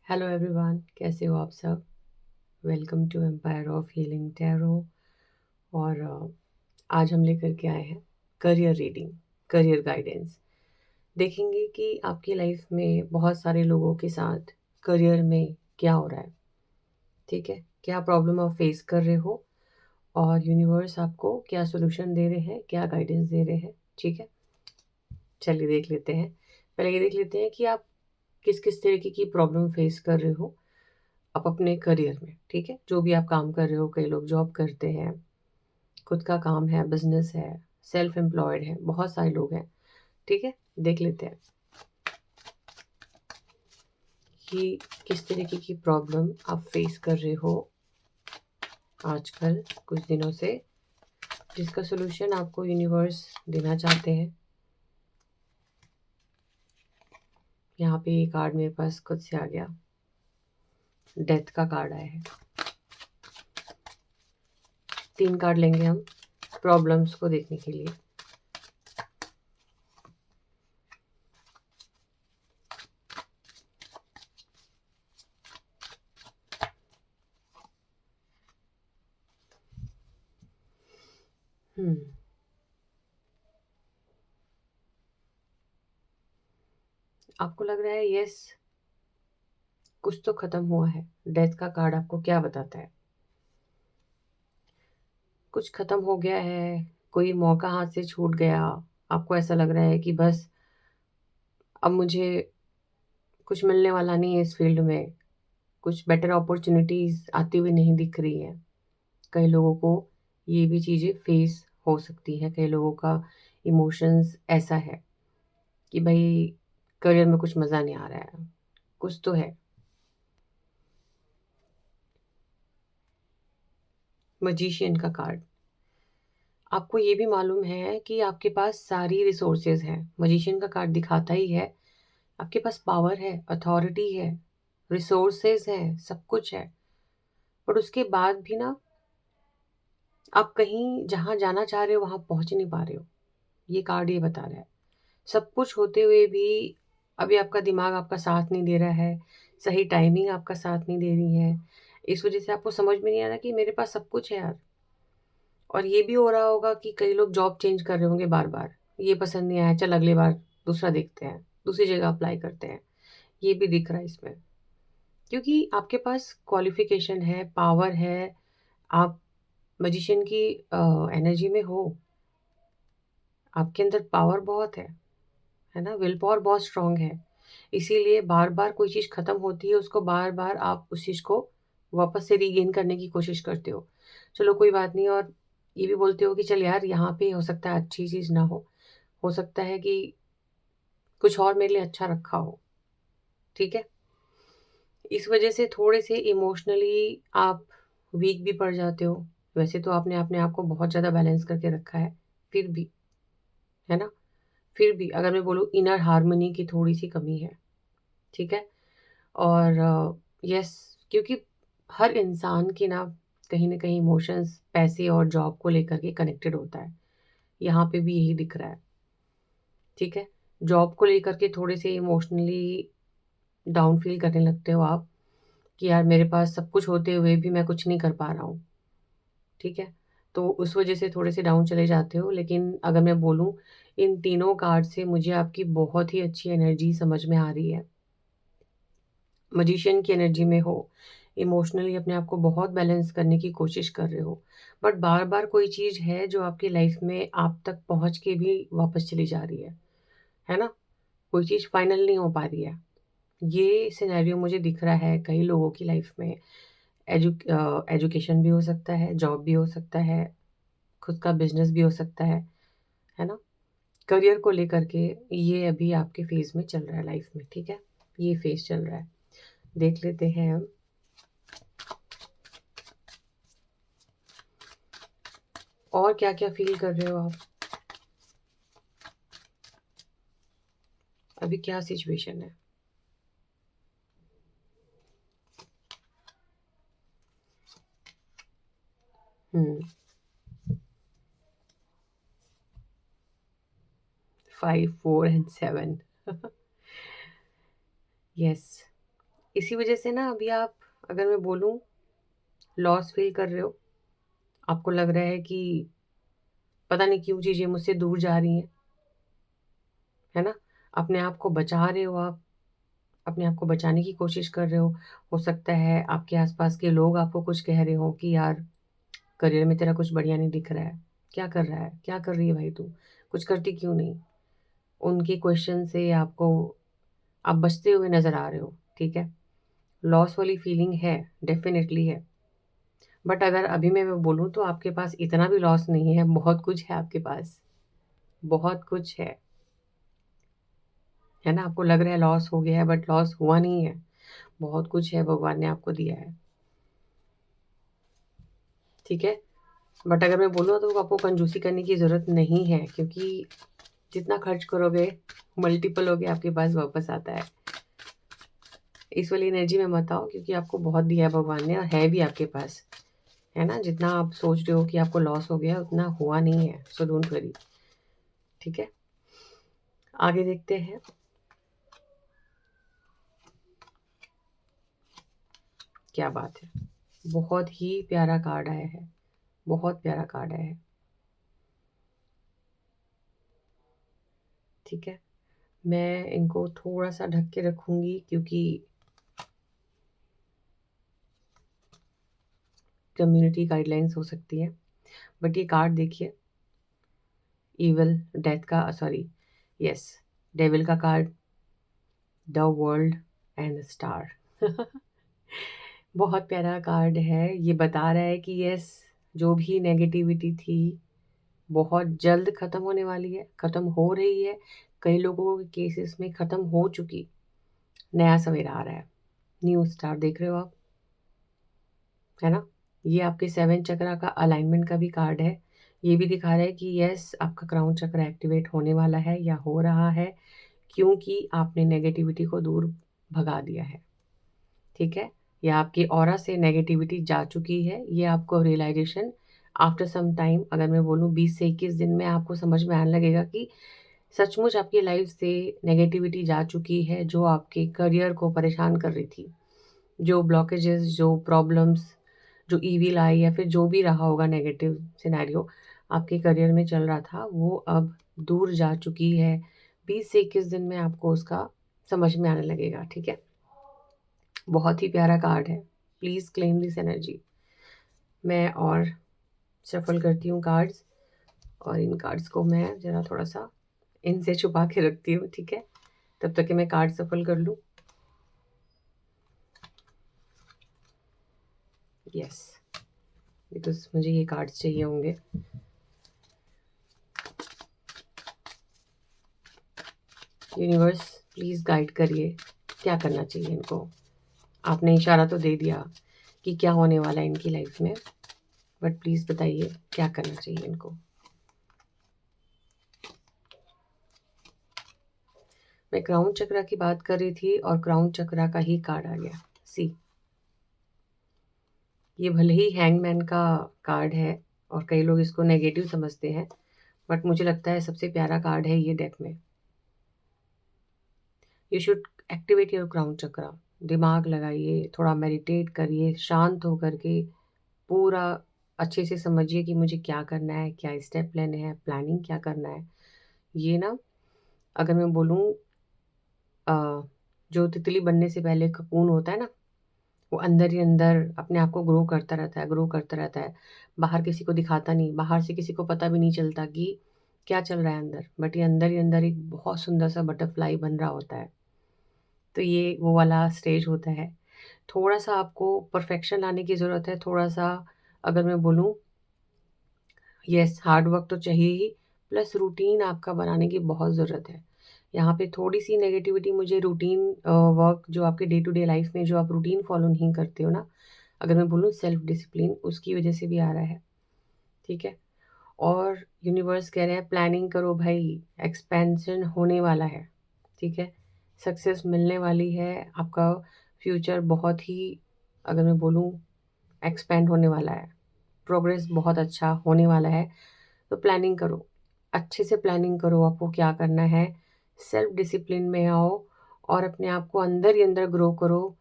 Hello everyone, कैसे हो आप सब। Welcome to Empire of Healing Tarot. और आज हम लेकर के आए हैं करियर रीडिंग, करियर गाइडेंस। देखेंगे कि आपकी लाइफ में बहुत सारे लोगों के साथ करियर में क्या हो रहा है। ठीक है, क्या प्रॉब्लम आप फेस कर रहे हो और यूनिवर्स आपको क्या सोल्यूशन दे रहे हैं, क्या गाइडेंस दे रहे हैं। ठीक है, चलिए देख लेते हैं। पहले ये देख लेते हैं कि आप किस किस तरीके की प्रॉब्लम फेस कर रहे हो आप अपने करियर में। ठीक है, जो भी आप काम कर रहे हो, कई लोग जॉब करते हैं, खुद का काम है, बिजनेस है, सेल्फ एम्प्लॉयड है, बहुत सारे लोग हैं। ठीक है, देख लेते हैं कि किस तरीके की प्रॉब्लम आप फेस कर रहे हो आजकल कुछ दिनों से, जिसका सोल्यूशन आपको यूनिवर्स देना चाहते हैं। यहाँ पे ये कार्ड मेरे पास खुद से आ गया, डेथ का कार्ड आया है। 3 कार्ड लेंगे हम प्रॉब्लम्स को देखने के लिए। हम्म आपको लग रहा है यस, कुछ तो खत्म हुआ है। डेथ का कार्ड आपको क्या बताता है? कुछ खत्म हो गया है, कोई मौका हाथ से छूट गया। आपको ऐसा लग रहा है कि बस अब मुझे कुछ मिलने वाला नहीं है इस फील्ड में, कुछ बेटर अपॉर्चुनिटीज आती हुई नहीं दिख रही हैं। कई लोगों को ये भी चीज़ें फेस हो सकती हैं। कई लोगों का इमोशंस ऐसा है कि भाई करियर में कुछ मज़ा नहीं आ रहा है, कुछ तो है। मजिशियन का कार्ड आपको ये भी मालूम है कि आपके पास सारी रिसोर्सेज हैं। मजिशियन का कार्ड दिखाता ही है आपके पास पावर है, अथॉरिटी है, रिसोर्सेज है, सब कुछ है। पर उसके बाद भी ना, आप कहीं जहाँ जाना चाह रहे हो वहाँ पहुँच नहीं पा रहे हो। ये कार्ड ये बता रहा है। सब कुछ होते हुए भी अभी आपका दिमाग आपका साथ नहीं दे रहा है, सही टाइमिंग आपका साथ नहीं दे रही है। इस वजह से आपको समझ में नहीं आ रहा कि मेरे पास सब कुछ है यार। और ये भी हो रहा होगा कि कई लोग जॉब चेंज कर रहे होंगे बार बार। ये पसंद नहीं आया, चल अगली बार दूसरा देखते हैं, दूसरी जगह अप्लाई करते हैं। ये भी दिख रहा है इसमें, क्योंकि आपके पास क्वालिफिकेशन है, पावर है, आप मजिशियन की एनर्जी में हो। आपके अंदर पावर बहुत है ना, विल पावर बहुत स्ट्रांग है। इसीलिए बार बार कोई चीज़ खत्म होती है, उसको बार बार आप उस चीज़ को वापस से रीगेन करने की कोशिश करते हो। चलो कोई बात नहीं। और ये भी बोलते हो कि चल यार, यहाँ पे हो सकता है अच्छी चीज़ ना हो सकता है कि कुछ और मेरे लिए अच्छा रखा हो। ठीक है, इस वजह से थोड़े से इमोशनली आप वीक भी पड़ जाते हो। वैसे तो आपने अपने आप को बहुत ज़्यादा बैलेंस करके रखा है, फिर भी, है ना, फिर भी अगर मैं बोलूँ इनर हार्मनी की थोड़ी सी कमी है। ठीक है। और यस, क्योंकि हर इंसान के ना कहीं इमोशंस पैसे और जॉब को लेकर के कनेक्टेड होता है। यहाँ पे भी यही दिख रहा है। ठीक है, जॉब को लेकर के थोड़े से इमोशनली डाउन फील करने लगते हो आप कि यार मेरे पास सब कुछ होते हुए भी मैं कुछ नहीं कर पा रहा हूँ। ठीक है, तो उस वजह से थोड़े से डाउन चले जाते हो। लेकिन अगर मैं बोलूँ, इन तीनों कार्ड से मुझे आपकी बहुत ही अच्छी एनर्जी समझ में आ रही है। मजिशियन की एनर्जी में हो, इमोशनली अपने आप को बहुत बैलेंस करने की कोशिश कर रहे हो, बट बार बार कोई चीज़ है जो आपकी लाइफ में आप तक पहुंच के भी वापस चली जा रही है ना। कोई चीज़ फाइनल नहीं हो पा रही है। ये सिनेरियो मुझे दिख रहा है कई लोगों की लाइफ में। एजुकेशन भी हो सकता है, जॉब भी हो सकता है, खुद का बिजनेस भी हो सकता है ना। करियर को लेकर के ये अभी आपके फेज में चल रहा है लाइफ में। ठीक है, ये फेज चल रहा है। देख लेते हैं हम और क्या क्या फील कर रहे हो आप, अभी क्या सिचुएशन है। हम्म 5 4 एंड 7 यस, इसी वजह से ना अभी आप, अगर मैं बोलूँ, लॉस फील कर रहे हो। आपको लग रहा है कि पता नहीं क्यों चीज़ें मुझसे दूर जा रही हैं, है ना। अपने आप को बचा रहे हो आप, अपने आप को बचाने की कोशिश कर रहे हो सकता है आपके आसपास के लोग आपको कुछ कह रहे हो कि यार करियर में तेरा कुछ बढ़िया नहीं दिख रहा है, क्या कर रहा है, क्या कर रही है भाई तू, कुछ करती क्यों नहीं। उनके क्वेश्चन से आपको, आप बचते हुए नज़र आ रहे हो, ठीक है। लॉस वाली फीलिंग है, डेफिनेटली है। बट अगर अभी मैं बोलूँ तो आपके पास इतना भी लॉस नहीं है, बहुत कुछ है आपके पास, बहुत कुछ है ना। आपको लग रहा है लॉस हो गया है, बट लॉस हुआ नहीं है, बहुत कुछ है भगवान ने आपको दिया है, ठीक है। बट अगर मैं बोलूँ तो आपको कंजूसी करने की ज़रूरत नहीं है, क्योंकि जितना खर्च करोगे मल्टीपल हो के आपके पास वापस आता है। इस वाली एनर्जी में मत आओ, क्योंकि आपको बहुत दिया है भगवान ने और है भी आपके पास, है ना। जितना आप सोच रहे हो कि आपको लॉस हो गया उतना हुआ नहीं है, सो डोंट वरी, ठीक है। आगे देखते हैं। क्या बात है, बहुत ही प्यारा कार्ड आया है, बहुत प्यारा कार्ड आया है, ठीक है। मैं इनको थोड़ा सा ढक के रखूंगी, क्योंकि कम्युनिटी गाइडलाइंस हो सकती है। बट ये कार्ड देखिए, इविल डेथ का, सॉरी, यस, डेविल का card, the world and star. बहुत प्यारा कार्ड है। ये बता रहा है कि यस, जो भी नेगेटिविटी थी बहुत जल्द ख़त्म होने वाली है, ख़त्म हो रही है, कई लोगों के केसेस में ख़त्म हो चुकी, नया सवेरा आ रहा है, न्यू स्टार, देख रहे हो आप, है ना। ये आपके 7 चक्रा का अलाइनमेंट का भी कार्ड है। ये भी दिखा रहा है कि यस, आपका क्राउन चक्र एक्टिवेट होने वाला है या हो रहा है, क्योंकि आपने नेगेटिविटी को दूर भगा दिया है, ठीक है। या आपकी ऑरा से नेगेटिविटी जा चुकी है, ये आपको रियलाइजेशन आफ्टर सम टाइम, अगर मैं बोलूँ 20 से 21 दिन में आपको समझ में आने लगेगा कि सचमुच आपकी लाइफ से नेगेटिविटी जा चुकी है, जो आपके करियर को परेशान कर रही थी, जो ब्लॉकेजेस, जो प्रॉब्लम्स, जो ईविल आई या फिर जो भी रहा होगा नेगेटिव सिनेरियो आपके करियर में चल रहा था, वो अब दूर जा चुकी है। 20 से 21 दिन में आपको उसका समझ में आने लगेगा, ठीक है। बहुत ही प्यारा कार्ड है, प्लीज़ क्लेम दिस एनर्जी। मैं और शफल करती हूँ कार्ड्स, और इन कार्ड्स को मैं ज़रा थोड़ा सा इनसे छुपा के रखती हूँ, ठीक है, तब तक कि मैं कार्ड सफल कर लूँ। यस, बिकॉज मुझे ये कार्ड्स चाहिए होंगे। यूनिवर्स प्लीज़ गाइड करिए, क्या करना चाहिए इनको। आपने इशारा तो दे दिया कि क्या होने वाला है इनकी लाइफ में, बट प्लीज़ बताइए क्या करना चाहिए इनको। मैं क्राउन चक्रा की बात कर रही थी और क्राउन चक्रा का ही कार्ड आ गया। सी, ये भले ही हैंगमैन का कार्ड है और कई लोग इसको नेगेटिव समझते हैं, बट मुझे लगता है सबसे प्यारा कार्ड है ये डेक में। You should activate your crown chakra, दिमाग लगाइए, थोड़ा मेडिटेट करिए, शांत होकर के पूरा अच्छे से समझिए कि मुझे क्या करना है, क्या स्टेप लेने हैं, प्लानिंग क्या करना है। ये ना, अगर मैं बोलूँ, जो तितली बनने से पहले ककून होता है ना, वो अंदर ही अंदर अपने आप को ग्रो करता रहता है, ग्रो करता रहता है, बाहर किसी को दिखाता नहीं, बाहर से किसी को पता भी नहीं चलता कि क्या चल रहा है अंदर, बट ये अंदर ही अंदर एक बहुत सुंदर सा बटरफ्लाई बन रहा होता है। तो ये वो वाला स्टेज होता है। थोड़ा सा आपको परफेक्शन लाने की ज़रूरत है, थोड़ा सा, अगर मैं बोलूँ, यस, हार्ड वर्क तो चाहिए ही, प्लस रूटीन आपका बनाने की बहुत ज़रूरत है। यहाँ पे थोड़ी सी नेगेटिविटी मुझे रूटीन वर्क, जो आपके डे टू डे लाइफ में जो आप रूटीन फॉलो नहीं करते हो ना, अगर मैं बोलूँ सेल्फ डिसिप्लिन, उसकी वजह से भी आ रहा है, ठीक है। और यूनिवर्स कह रहे हैं प्लानिंग करो भाई, एक्सपेंशन होने वाला है, ठीक है, सक्सेस मिलने वाली है, आपका फ्यूचर बहुत ही, अगर मैं बोलूँ, एक्सपेंड होने वाला है, प्रोग्रेस बहुत अच्छा होने वाला है। तो प्लानिंग करो, अच्छे से प्लानिंग करो, आपको क्या करना है, सेल्फ डिसिप्लिन में आओ और अपने आप को अंदर ही अंदर ग्रो करो।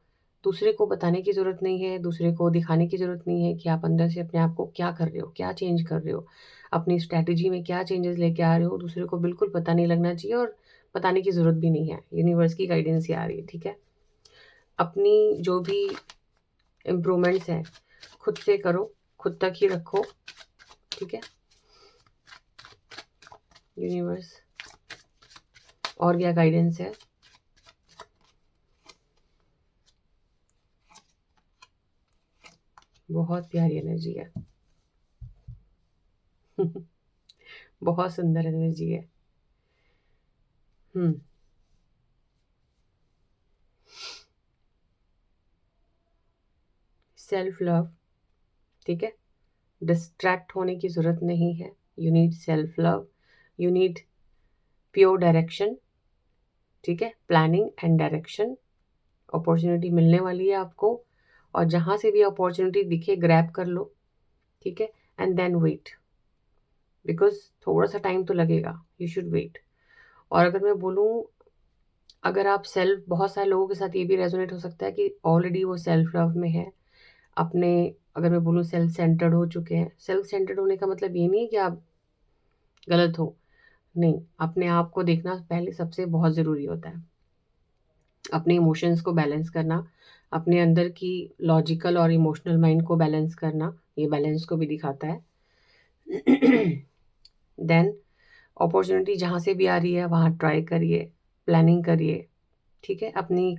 दूसरे को बताने की ज़रूरत नहीं है, दूसरे को दिखाने की ज़रूरत नहीं है कि आप अंदर से अपने आप को क्या कर रहे हो, क्या चेंज कर रहे हो, अपनी स्ट्रैटेजी में क्या चेंजेस लेके आ रहे हो, दूसरे को बिल्कुल पता नहीं लगना चाहिए और बताने की ज़रूरत भी नहीं है। यूनिवर्स की गाइडेंस ही आ रही है, ठीक है? अपनी जो भी इम्प्रूवमेंट्स हैं, खुद से करो, खुद तक ही रखो, ठीक है? यूनिवर्स और क्या गाइडेंस है? बहुत प्यारी एनर्जी है। बहुत सुंदर एनर्जी है। सेल्फ लव, ठीक है? डिस्ट्रैक्ट होने की ज़रूरत नहीं है। You need self love, you need pure direction, ठीक है? Planning and direction. अपॉर्चुनिटी मिलने वाली है आपको, और जहाँ से भी अपॉर्चुनिटी दिखे ग्रैब कर लो, ठीक है? एंड देन वेट, बिकॉज थोड़ा सा टाइम तो लगेगा, यू शुड वेट। और अगर मैं बोलूँ, अगर आप सेल्फ, बहुत सारे लोगों के साथ ये भी रेजोनेट हो सकता है कि ऑलरेडी वो सेल्फ लव में है, अपने, अगर मैं बोलूँ सेल्फ सेंटर्ड हो चुके हैं। सेल्फ सेंटर्ड होने का मतलब ये नहीं है कि आप गलत हो, नहीं, अपने आप को देखना पहले सबसे बहुत ज़रूरी होता है। अपने इमोशंस को बैलेंस करना, अपने अंदर की लॉजिकल और इमोशनल माइंड को बैलेंस करना, ये बैलेंस को भी दिखाता है। देन अपॉर्चुनिटी जहाँ से भी आ रही है वहाँ ट्राई करिए, प्लानिंग करिए, ठीक है? अपनी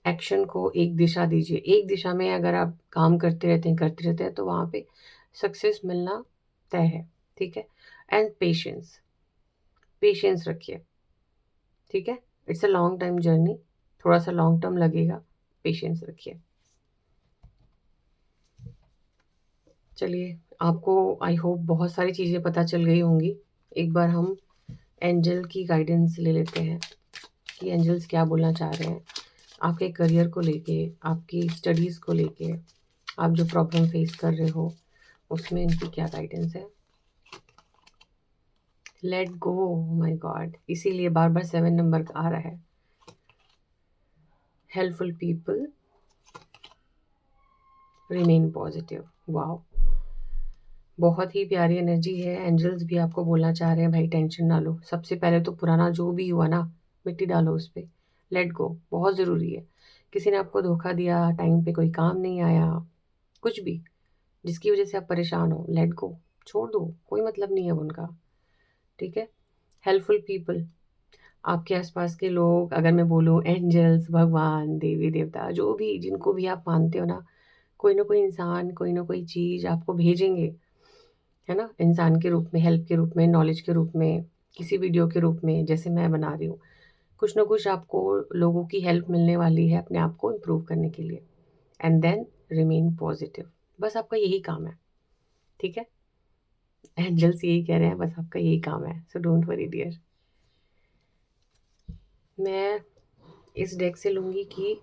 एक्शन को एक दिशा दीजिए। एक दिशा में अगर आप काम करते रहते हैं तो वहाँ पे सक्सेस मिलना तय है, ठीक है? एंड पेशेंस, पेशेंस रखिए, ठीक है? It's a long time journey, थोड़ा सा लॉन्ग टर्म लगेगा, पेशेंस रखिए। चलिए, आपको आई होप बहुत सारी चीज़ें पता चल गई होंगी। एक बार हम एंजल की गाइडेंस ले लेते हैं कि एंजल्स क्या बोलना चाह रहे हैं आपके करियर को लेके, आपकी स्टडीज़ को लेके, आप जो प्रॉब्लम फेस कर रहे हो उसमें इनकी क्या गाइडेंस है। लेट गो, माय गॉड, इसीलिए बार बार 7 नंबर आ रहा है। Helpful people, remain positive. Wow, बहुत ही प्यारी एनर्जी है। एंजल्स भी आपको बोलना चाह रहे हैं भाई टेंशन ना लो। सबसे पहले तो पुराना जो भी हुआ ना, मिट्टी डालो उस पर, लेट गो, बहुत ज़रूरी है। किसी ने आपको धोखा दिया, टाइम पे कोई काम नहीं आया, कुछ भी जिसकी वजह से आप परेशान हो, लेट गो, छोड़ दो, कोई मतलब नहीं है अब उनका, ठीक है? हेल्पफुल पीपल, आपके आसपास के लोग, अगर मैं बोलूँ एंजल्स, भगवान, देवी देवता, जो भी, जिनको भी आप मानते हो ना कोई इंसान, कोई ना कोई चीज़ आपको भेजेंगे, है ना? इंसान के रूप में, हेल्प के रूप में, नॉलेज के रूप में, किसी वीडियो के रूप में, जैसे मैं बना रही हूँ। कुछ ना कुछ आपको लोगों की हेल्प मिलने वाली है अपने आप को इम्प्रूव करने के लिए। एंड देन रिमेन पॉजिटिव, बस आपका यही काम है, ठीक है? एंजल्स यही कह रहे हैं, बस आपका यही काम है, सो डोंट वरी डियर। मैं इस डेक से लूँगी कि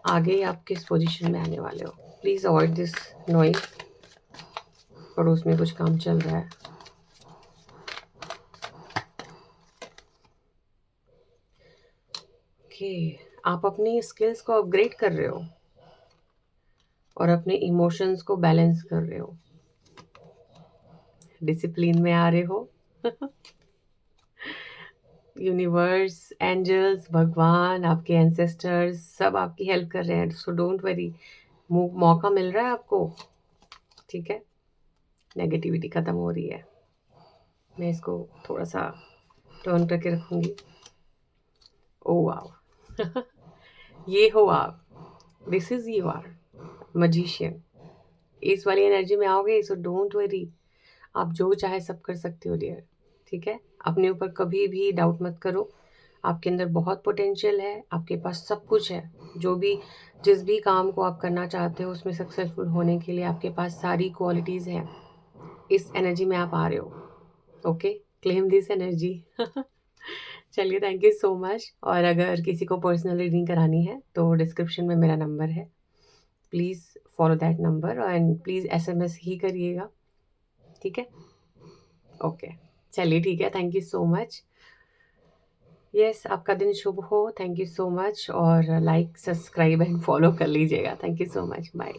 आगे आप किस पोजीशन में आने वाले हो। प्लीज़ अवॉइड दिस नॉइज, पड़ोस में कुछ काम चल रहा है। ओके, आप अपनी स्किल्स को अपग्रेड कर रहे हो और अपने इमोशंस को बैलेंस कर रहे हो, डिसिप्लिन में आ रहे हो। यूनिवर्स, एंजल्स, भगवान, आपके एंसेस्टर्स सब आपकी हेल्प कर रहे हैं, सो डोंट वरी। मौका मिल रहा है आपको, ठीक है? नेगेटिविटी ख़त्म हो रही है। मैं इसको थोड़ा सा टर्न करके रखूँगी। ओ वाओ, ये हो आप, this is you are magician. इस वाली एनर्जी में आओगे, सो डोंट वरी, आप जो चाहे सब कर सकते हो डियर, ठीक है? अपने ऊपर कभी भी डाउट मत करो। आपके अंदर बहुत पोटेंशियल है, आपके पास सब कुछ है। जो भी, जिस भी काम को आप करना चाहते हो उसमें सक्सेसफुल होने के लिए आपके पास सारी क्वालिटीज़ हैं। इस एनर्जी में आप आ रहे हो, ओके? Claim this energy. चलिए, थैंक यू सो मच। और अगर किसी को पर्सनल रीडिंग करानी है तो डिस्क्रिप्शन में मेरा नंबर है, please follow that number and please SMS ही करिएगा, ठीक है? ओके, चलिए ठीक है, thank you so much. Yes, आपका दिन शुभ हो। थैंक यू सो मच, और लाइक, सब्सक्राइब एंड फॉलो कर लीजिएगा। Thank you so much, bye.